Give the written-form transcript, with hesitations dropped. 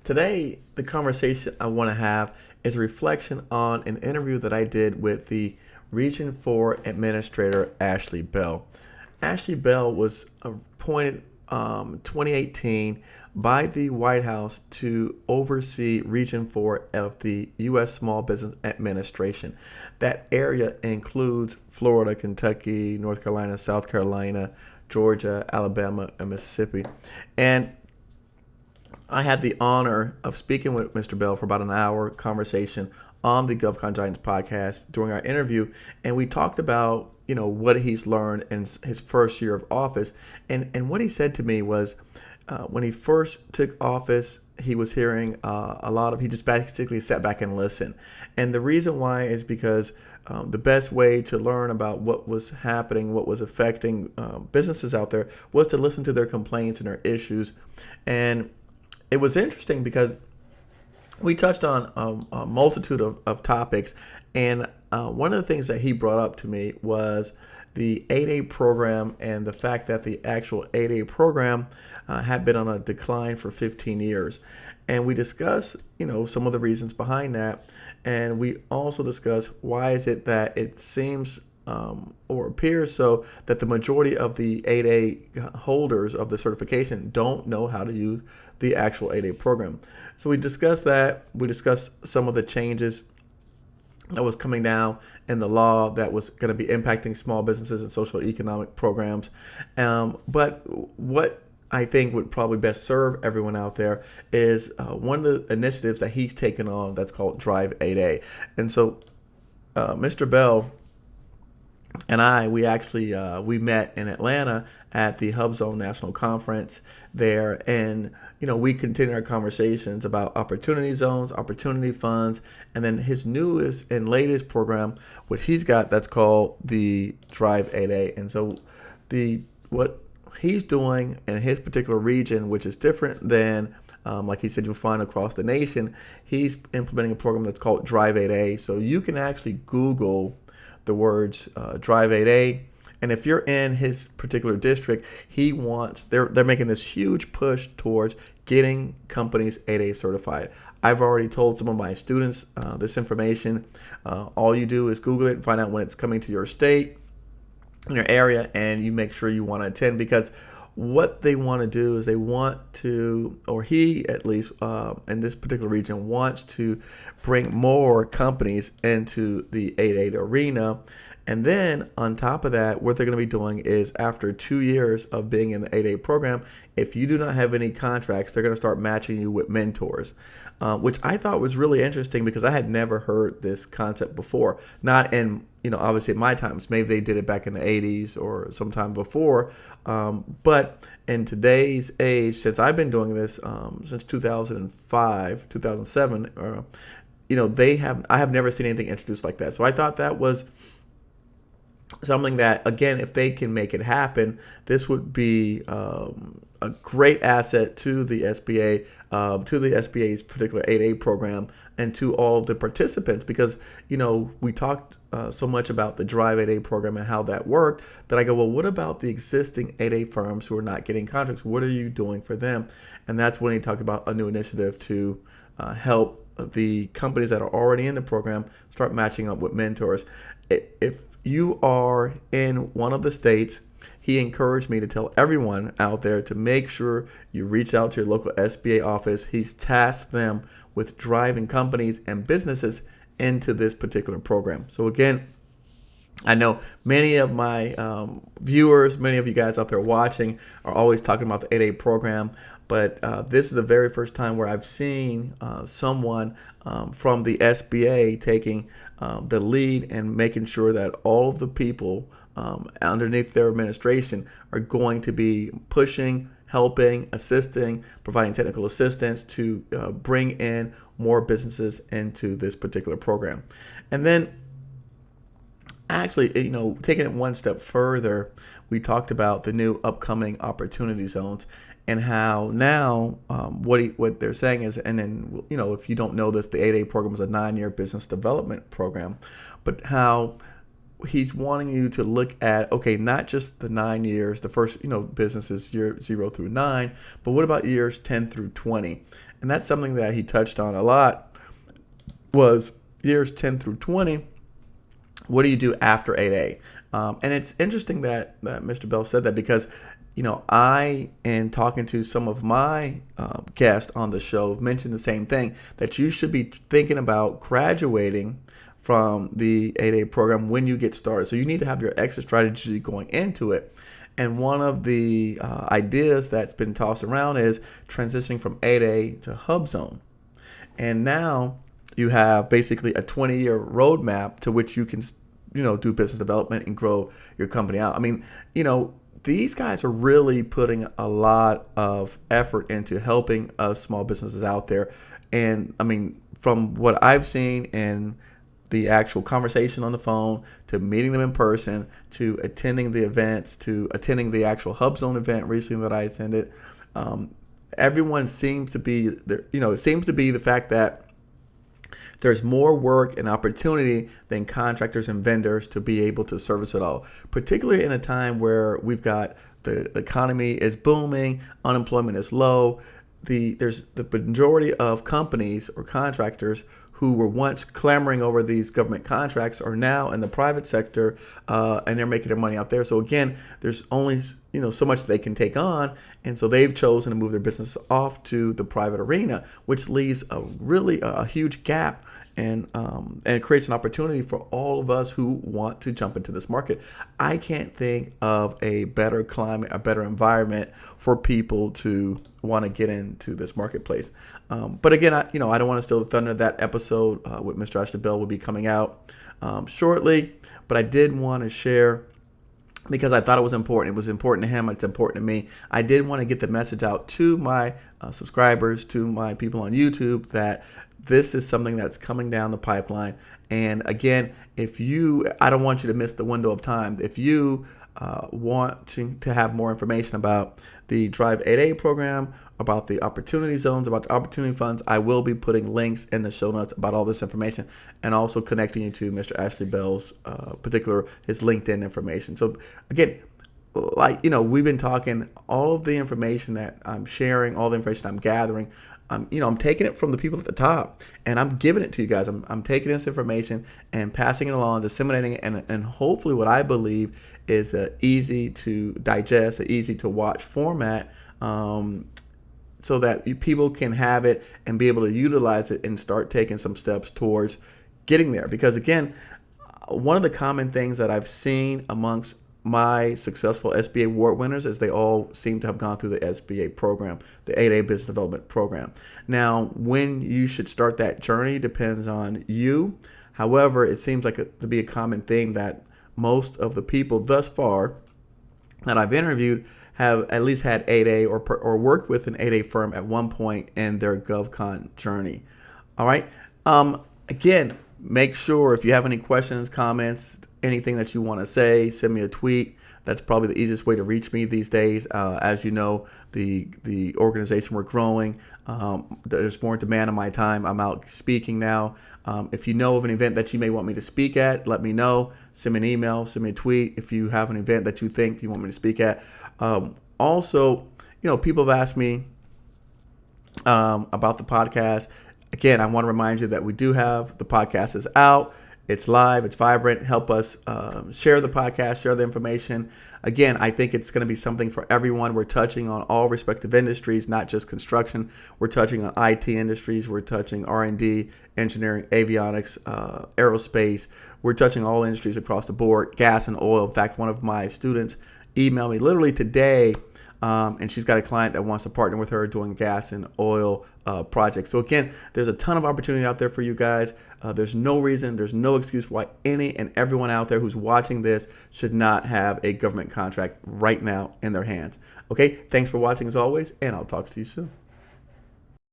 Today, the conversation I want to have is a reflection on an interview that I did with the Region 4 Administrator, Ashley Bell. Ashley Bell was appointed 2018 by the White House to oversee Region 4 of the U.S. Small Business Administration. That area includes Florida, Kentucky, North Carolina, South Carolina, Georgia, Alabama, and Mississippi. And I had the honor of speaking with Mr. Bell for about an hour conversation on the Govcon Giants podcast during our interview, and we talked about what he's learned in his first year of office, and what he said to me was when he first took office, he was hearing a lot of he just basically sat back and listened, and the reason why is because the best way to learn about what was happening, what was affecting businesses out there, was to listen to their complaints and their issues. And it was interesting because we touched on a multitude of topics, and one of the things that he brought up to me was the 8A program and the fact that the actual 8A program had been on a decline for 15 years. And we discussed, some of the reasons behind that, and we also discussed why is it that it seems or appears so that the majority of the 8A holders of the certification don't know how to use the actual 8A program. So we discussed that. We discussed some of the changes that was coming down in the law that was going to be impacting small businesses and social economic programs. But what I think would probably best serve everyone out there is one of the initiatives that he's taken on that's called Drive 8A. And so Mr. Bell and we actually we met in Atlanta at the HubZone National Conference there, and we continued our conversations about opportunity zones, opportunity funds, and then his newest and latest program, which he's got, that's called the Drive 8A. And so what he's doing in his particular region, which is different than like he said you'll find across the nation, he's implementing a program that's called Drive 8A. So you can actually Google the words Drive 8A, and if you're in his particular district, they're making this huge push towards getting companies 8A certified. I've already told some of my students this information. All you do is Google it and find out when it's coming to your state, in your area, and you make sure you want to attend, because what they want to do is they want to, or he at least in this particular region wants to bring more companies into the 8A arena. And then on top of that, what they're going to be doing is after 2 years of being in the 8A program, if you do not have any contracts, they're going to start matching you with mentors, which I thought was really interesting because I had never heard this concept before. Not in, obviously at my times, maybe they did it back in the 80s or sometime before. But in today's age, since I've been doing this since 2005, 2007, I have never seen anything introduced like that. So I thought that was something that, again, if they can make it happen, this would be a great asset to the SBA, to the SBA's particular 8A program, and to all of the participants, because, we talked so much about the Drive 8A program and how that worked, that I go, well, what about the existing 8A firms who are not getting contracts? What are you doing for them? And that's when he talked about a new initiative to help the companies that are already in the program start matching up with mentors. If you are in one of the states, he encouraged me to tell everyone out there to make sure you reach out to your local SBA office. He's tasked them with driving companies and businesses into this particular program. So again, I know many of my viewers, many of you guys out there watching are always talking about the 8A program, but this is the very first time where I've seen someone from the SBA taking the lead and making sure that all of the people underneath their administration are going to be pushing, helping, assisting, providing technical assistance to bring in more businesses into this particular program. And then actually, taking it one step further, we talked about the new upcoming opportunity zones and how now what they're saying is, and then, if you don't know this, the 8A program is a 9-year business development program, but how he's wanting you to look at, okay, not just the 9 years, the first, business is year 0 through 9, but what about years 10 through 20? and that's something that he touched on a lot, was years 10 through 20. What do you do after 8A? And it's interesting that Mr. Bell said that because, I, in talking to some of my guests on the show, mentioned the same thing, that you should be thinking about graduating from the 8A program when you get started. So you need to have your exit strategy going into it. And one of the ideas that's been tossed around is transitioning from 8A to Hub Zone. And now you have basically a 20-year roadmap to which you can, do business development and grow your company out. I mean, these guys are really putting a lot of effort into helping us small businesses out there. And I mean, from what I've seen in the actual conversation on the phone, to meeting them in person, to attending the events, to attending the actual Hub Zone event recently that I attended, everyone seems to be there. It seems to be the fact that there's more work and opportunity than contractors and vendors to be able to service it all, particularly in a time where we've got the economy is booming, unemployment is low. There's the majority of companies or contractors who were once clamoring over these government contracts are now in the private sector, and they're making their money out there. So again, there's only so much they can take on, and so they've chosen to move their business off to the private arena, which leaves a huge gap. And it creates an opportunity for all of us who want to jump into this market. I can't think of a better climate, a better environment for people to want to get into this marketplace. But again, I don't want to steal the thunder. That episode with Mr. Ashley Bell will be coming out shortly. But I did want to share, because I thought it was important. It was important to him. It's important to me. I did want to get the message out to my subscribers, to my people on YouTube, that this is something that's coming down the pipeline. And again, I don't want you to miss the window of time. If you want to have more information about the Drive 8A program, about the opportunity zones, about the opportunity funds, I will be putting links in the show notes about all this information, and also connecting you to Mr. Ashley Bell's his LinkedIn information. So again, we've been talking, all of the information that I'm sharing, all the information I'm gathering, I'm taking it from the people at the top, and I'm giving it to you guys. I'm taking this information and passing it along, disseminating it, and hopefully what I believe is an easy to digest, an easy to watch format, so that people can have it and be able to utilize it and start taking some steps towards getting there. Because again, one of the common things that I've seen amongst my successful SBA award winners is they all seem to have gone through the SBA program, the 8A Business Development Program. Now, when you should start that journey depends on you. However, it seems like to be a common theme that most of the people thus far that I've interviewed have at least had 8A or worked with an 8A firm at one point in their Govcon journey. All right. Again, make sure if you have any questions, comments, anything that you want to say, send me a tweet. That's probably the easiest way to reach me these days. As you know, the organization we're growing. There's more demand on my time. I'm out speaking now. If you know of an event that you may want me to speak at, let me know. Send me an email, send me a tweet if you have an event that you think you want me to speak at. Also, people have asked me about the podcast. Again, I want to remind you that we do have the podcast is out. It's live. It's vibrant. Help us share the podcast, share the information. Again, I think it's going to be something for everyone. We're touching on all respective industries, not just construction. We're touching on IT industries. We're touching R&D, engineering, avionics, aerospace. We're touching all industries across the board, gas and oil. In fact, one of my students emailed me literally today, and she's got a client that wants to partner with her doing gas and oil projects. So again, there's a ton of opportunity out there for you guys. There's no reason, there's no excuse why any and everyone out there who's watching this should not have a government contract right now in their hands. Okay, thanks for watching as always, and I'll talk to you soon.